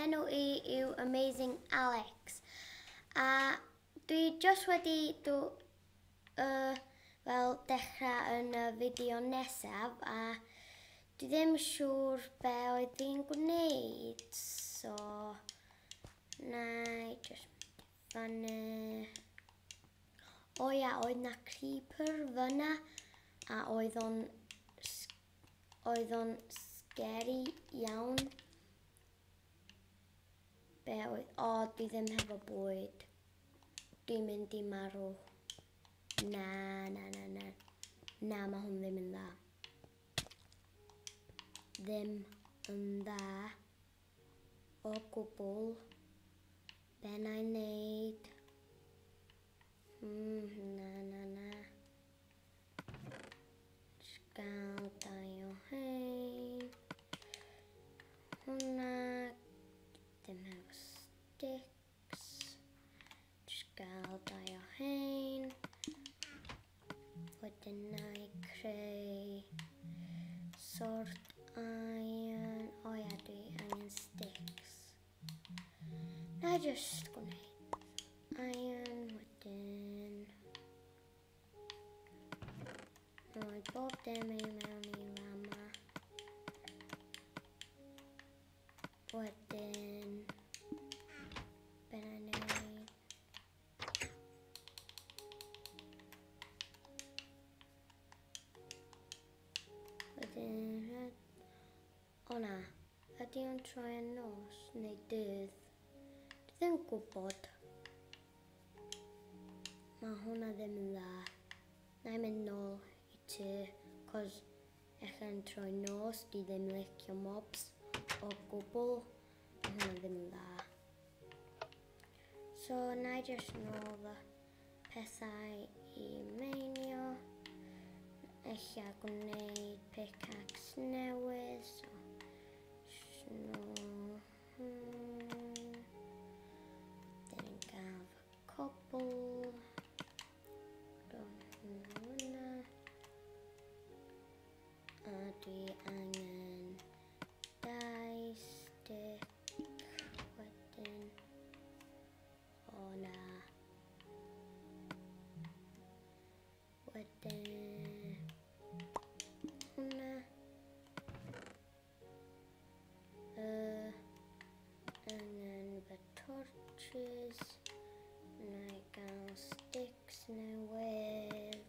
enw I yw Amazing Alex. A dwi just wedi dechrau yn y fideo nesaf a dwi ddim siŵr be oedd fi'n gwneud. So, na I just fyny. O ia, oedd na creeper fyna a oedd o'n scary iawn. Be oedd? O, dwi ddim hefo bwyd. Dwi'n mynd I marw. Na, mae hwn ddim yn dda. Ddim yn dda. O gwbl. Be na I wneud? Na. Just gael 2 o hein. Hwna. Dim hefo sticks. Just gael 2 o hein. Wedyn na I creu sort iron. O ia, dwi angen sticks. Na I just gwneud iron wedyn. Rhoi bob dim I mewn I fama. Wedyn, be na I wneud? Wedyn, o na, ydy o'n troi yn nos neu dydd? Dwi ddim gwybod. Mae hwnna ddim yn dda. Na I mynd nôl I tŷ, cos echan troi nos, dwi ddim licio mobs o gwbl. Mae hwnna ddim yn dda. So, na I just nôl y pethau I meinio. Ella gwneud pickaxe newydd. So, just nôl. Dyn ni'n gael fy cobl. Hwna. A dwi angen 2 stick. Wedyn. O na. Wedyn. Hwna. Angen fy torches. Na I gael sticks newydd.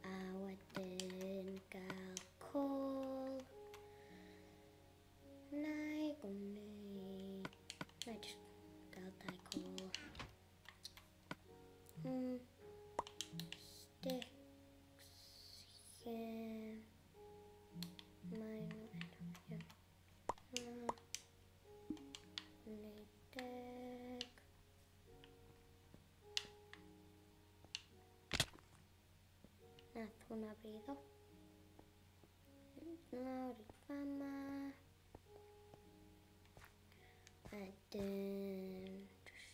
A wedyn gael coal. Na I gwneud. Na I just gael 2 coal. Sticks. Yeah. Mae'n wneud 10. Nath hwnna brifo. Nawr I fama. Wedyn, just...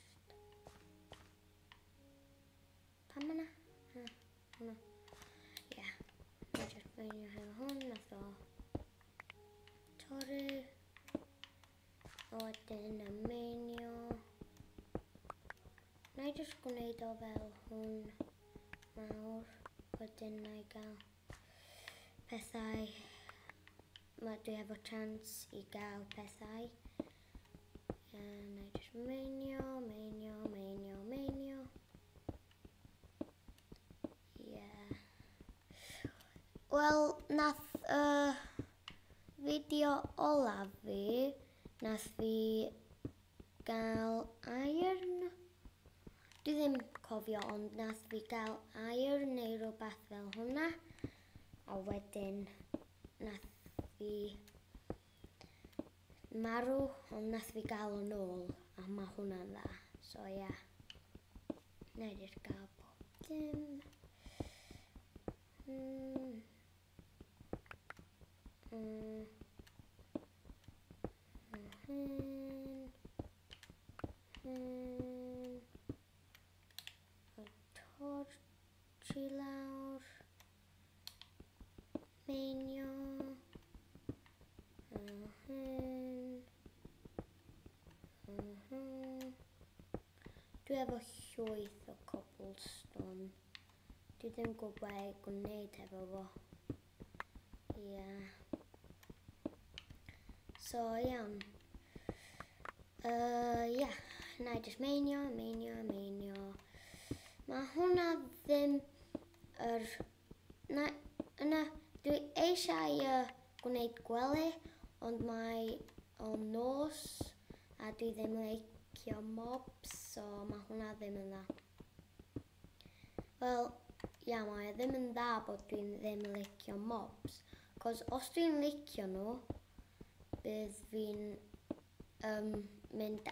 Pam yna? Hwna. Ia. Na just meinio hefo hwn. Nath o torri. A wedyn meinio. Na I just gwneud o fel hwn mawr. Wedyn na I gael pethau. Dwi efo chance I gael pethau. And I just meinio. Yeah. Wel, nath fideo olaf fi, nath fi gael iron. Dwi ddim cofio, ond nath fi gael iron neu rhywbeth fel hwnna. A wedyn nath fi marw, ond nath fi gael o'n ôl. A mae hwnna'n dda. So ia. Na I just gael bob dim. Torch I lawr. Meinio. dwi efo llwyth o cobblestone. Dwi ddim gwybod i gwneud efo fo. So, iawn. Na I just meinio. Mae hwnna ddim dwi eisiau gwneud gwely, ond mae o'n nos a dwi ddim yn licio mobs, so mae hwnna ddim yn dda. Wel, mae ddim yn dda bod dwi'n ddim yn licio mobs, cos os dwi'n licio nhw, bydd fi'n mynd...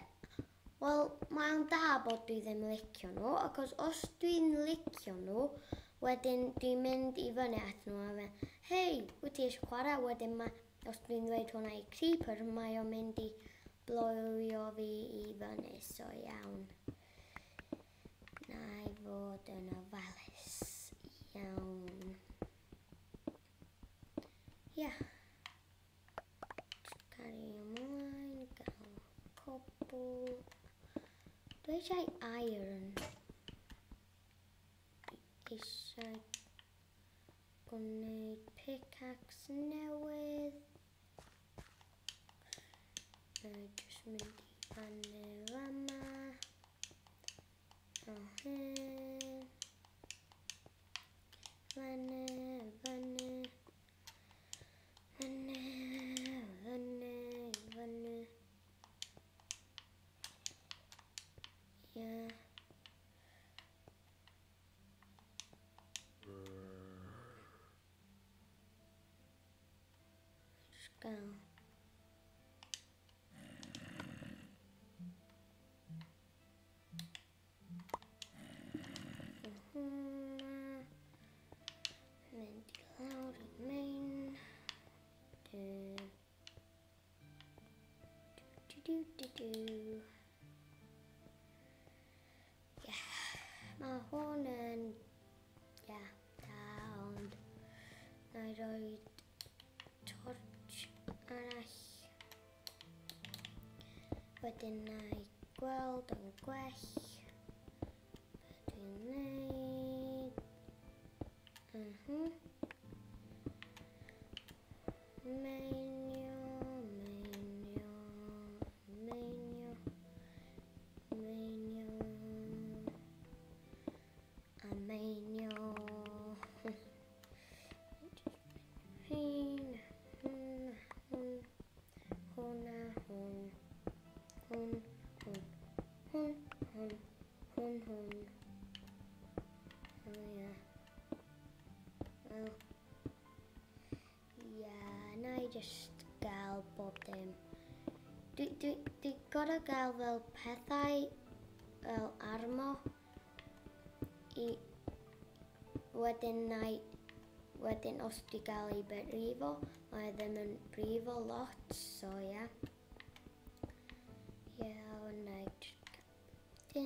Wel, mae'n da bod dwi ddim yn licio nhw, achos os dwi'n licio nhw, wedyn dwi'n mynd i fyny at nhw a fe, hei, wyt ti eisiau chwarae? Wedyn os dwi'n dweud hwnna i creeper, mae o'n mynd i blowio fi i fyny, so iawn. Na I fod yn ofalus, iawn. Cario ymlaen, gael cobl. Dwi eisiau iron. Dwi eisiau gwneud pickaxe newydd. Jyst mynd i fyny fama. Fyny. Just go. Mynd i lawr i main. Mae hwn yn da, ond na I roi torch arall. Wedyn na I gweld yn gwell. Dwi'n neud. Na I just gael bob dim. Dwi gorau gael fel pethau, fel armo, wedyn os dwi gael ei brifo, mae ddim yn brifo lot, so na I just gael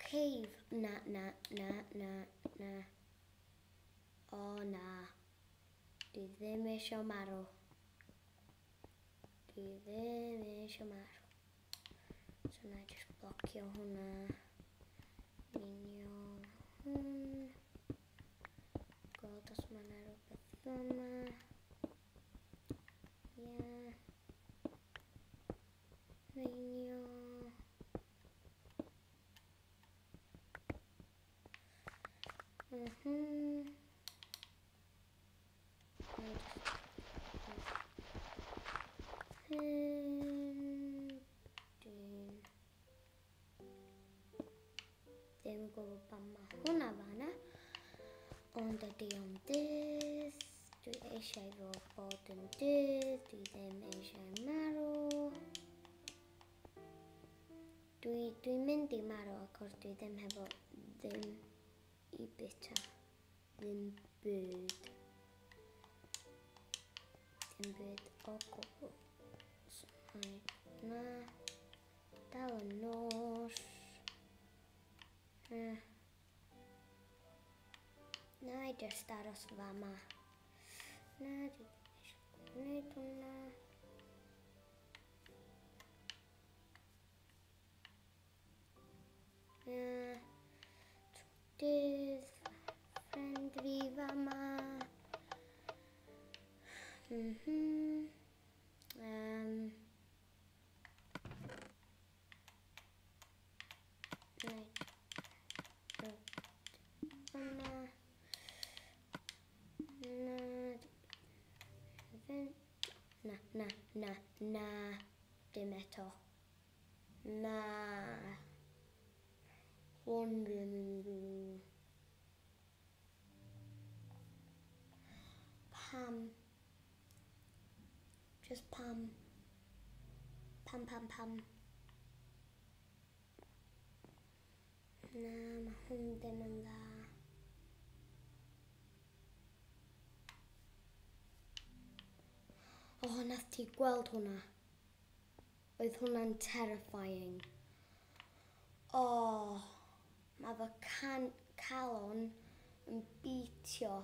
cave. Na. O na. Dwi ddim eisiau marw. So na I just blocio hwnna. Gweld os mae yna rhywbeth yma. Ddim yn gwybod pam mae hwnna fan'na, ond ydy o'n dydd. Dwi eisiau fo bod yn dydd, dwi ddim eisiau marw. Dwi'n mynd i marw acos dwi ddim hefo ddim i bita. Ddim byd. Ddim byd o gwbl. Na. Dal yn nos. Na I just aros fama. Na, dwi eisiau gwneud hwnna. Dydd, ffrind fi fama. Na, dim eto. Na. Hwn ddim yn ddi. Pam? Just pam. Pam. Na, mae hwn ddim yn dda. Nath ti gweld hwnna? Oedd hwnna'n terrifying. Mae fy calon yn beatio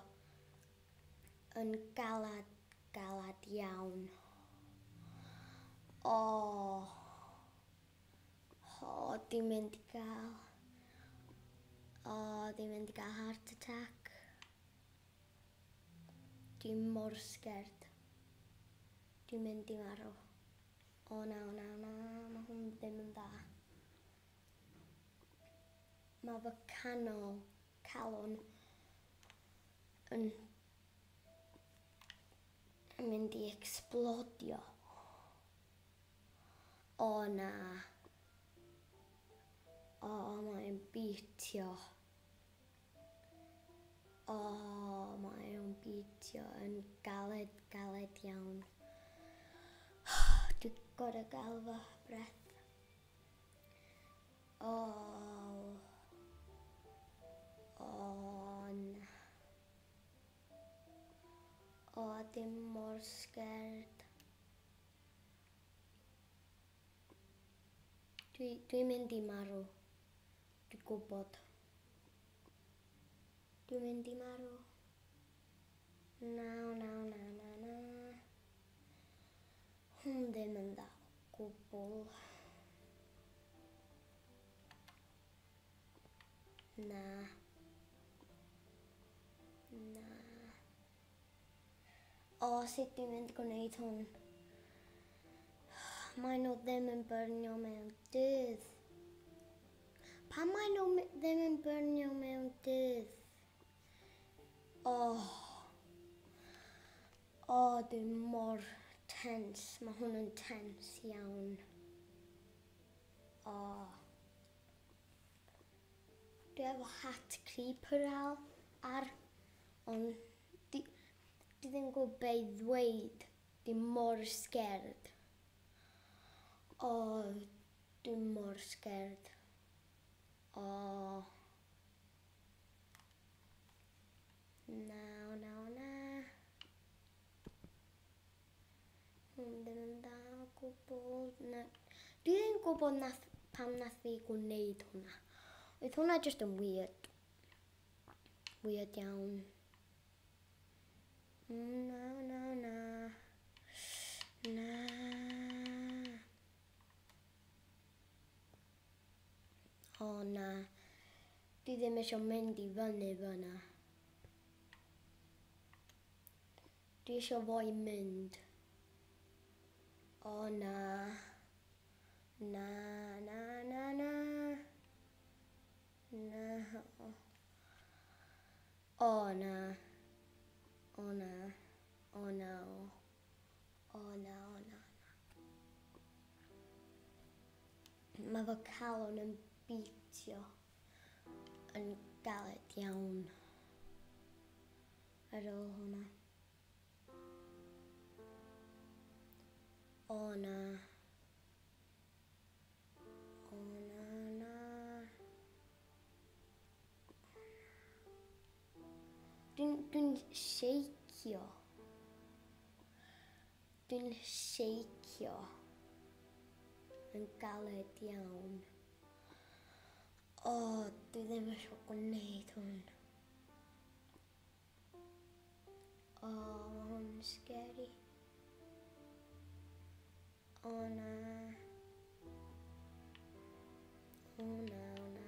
yn galad iawn. Dwi'n mynd i gael heart attack. Dwi'n mor scared. Dwi'n mynd i marw. Na, mae hwn ddim yn dda. Mae fy calon yn mynd i ecsplodio. Na. Mae'n beatio. Mae'n beatio yn galed iawn. Dwi'n gorau gael fy breath. Na. Dim mor scared. Dwi'n mynd i marw. Dwi'n gwybod. Dwi'n mynd i marw. Na. Hwn ddim yn dda o gwbl. Na. Sut dwi'n mynd gwneud hwn? Maen nhw ddim yn byrnio mewn dydd. Pam maen nhw ddim yn byrnio mewn dydd? Dwi'n mor tense. Mae hwn yn tense iawn. Dwi efo hat creeper ar, ond dwi ddim gwybod be i ddweud. Dwi'n mor scared. Dwi'n mor scared. Na. Hwn ddim yn dda o gwbl. Dwi ddim yn gwybod pam nath fi gwneud hwnna. Oedd hwnna just yn weird. Weird iawn. Na. Na. Dwi ddim eisiau mynd i fyny fyna. Dwi eisiau fo i mynd. Na. Na. Mae fy calon yn beatio yn galed iawn ar ôl hwnna. O na. O na. Dwi'n sheicio. Dwi'n sheicio. Yn galed iawn. O, dwi ddim eisiau gwneud hwn. O, mae hwn yn scary. O na. O na, o na.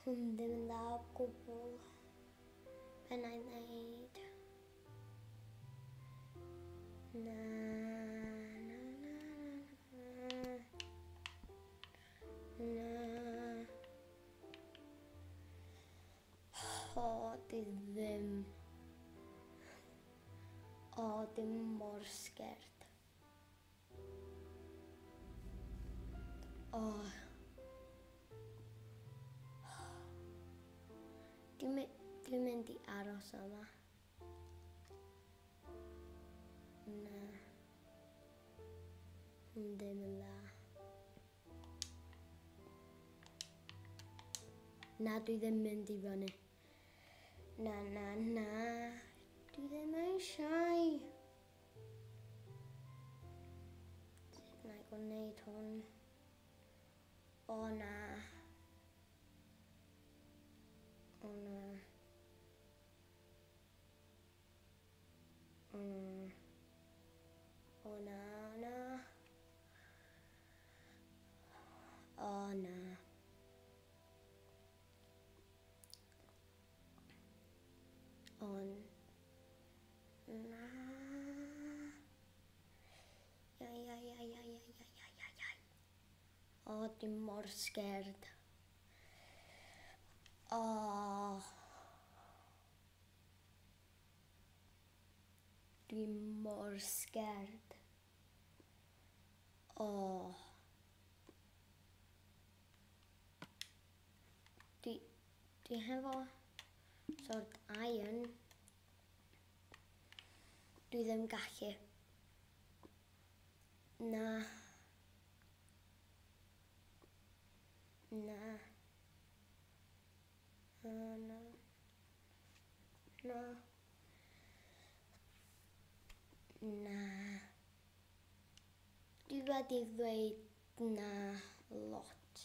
Hwn ddim yn dda o gwbl. Be na i wneud? Na, na, na, na, na. Na. O, dwi ddim. O, dwi mor scared. O. Dwi'n mynd i aros yma. Na. Ddim yn dda. Na, dwi ddim mynd i fyny. Na, na, na. Dwi ddim eisiau. Sut na i gwneud hwn? O na. O na. O na, o na. O na. On. Na. O, dwi'n mor scared. O. Dwi'n mor scared. O. Dwi hefo sort iron. Dwi ddim gallu. Na. Na. Na. Na. Na. Dwi wedi ddweud na lot.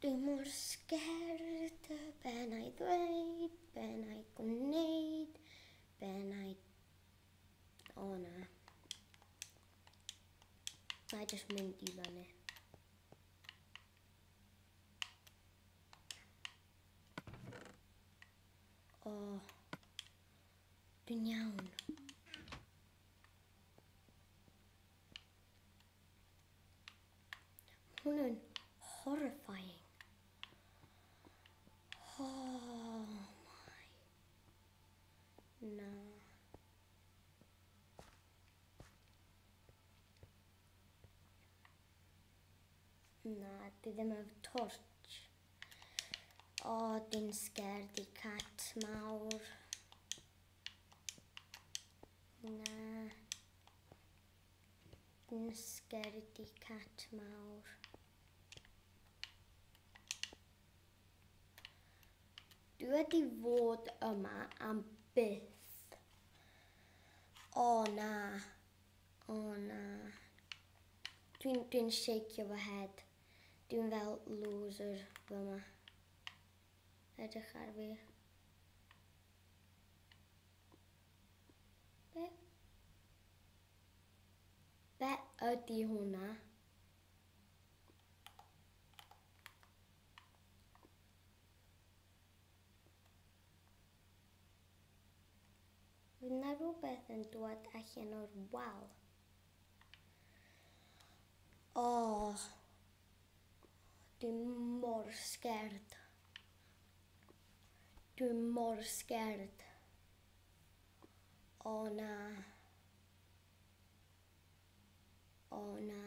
Dwi mor scared. Be na i ddweud? Be na i gwneud? Be na i... O na. Na i just mynd i fyny. O. Dwi'n iawn. Hwn yn horrifying. Oh my. Na. Na, dwi ddim efo torch. O, dwi'n scared I cat mawr. Na. Dwi'n scared I cat mawr. Dwi wedi fod yma am byth. O na. O na. Dwi'n shakio fy head. Dwi'n fel loser fyma. Edrych ar fi. Be ydi hwnna? Fydd na rhywbeth yn dod allan o'r wal. O, dwi'n mor scared. Dwi'n mor scared. O na. O na.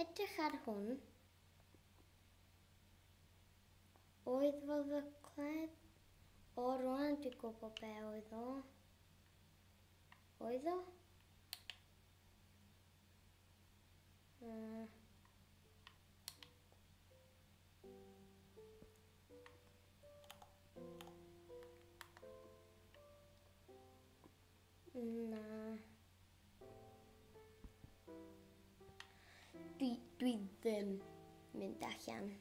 Edrych ar hwn. Oedd fo fycled? O, rwan dwi'n gwybod be oedd o. Oedd o? Na. Dwi ddim mynd allan.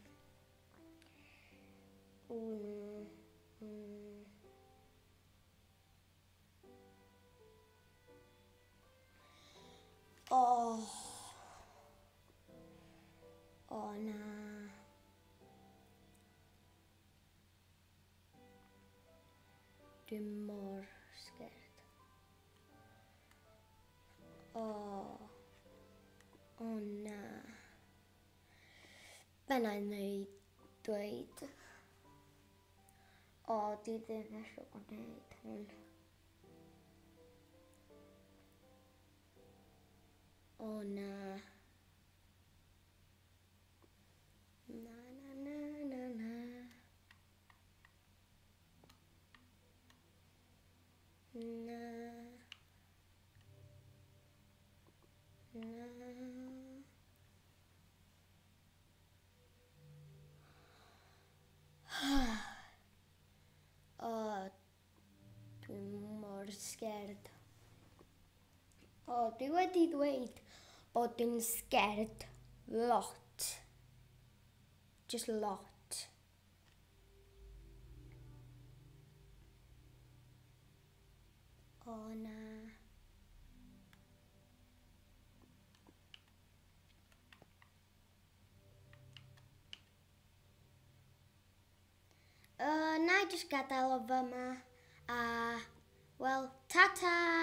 O na. Dwi mor scared. O na. Be na i dweud? O, dwi ddim eisiau gwneud hwn. O na. Na, na, na, na, na. Na. Na. O, dwi mor scared. O, dwi wedi dweud bod dwi'n scared lot. Just lot. O na. Na I jyst gadael o fyma. A, wel, ta-ta!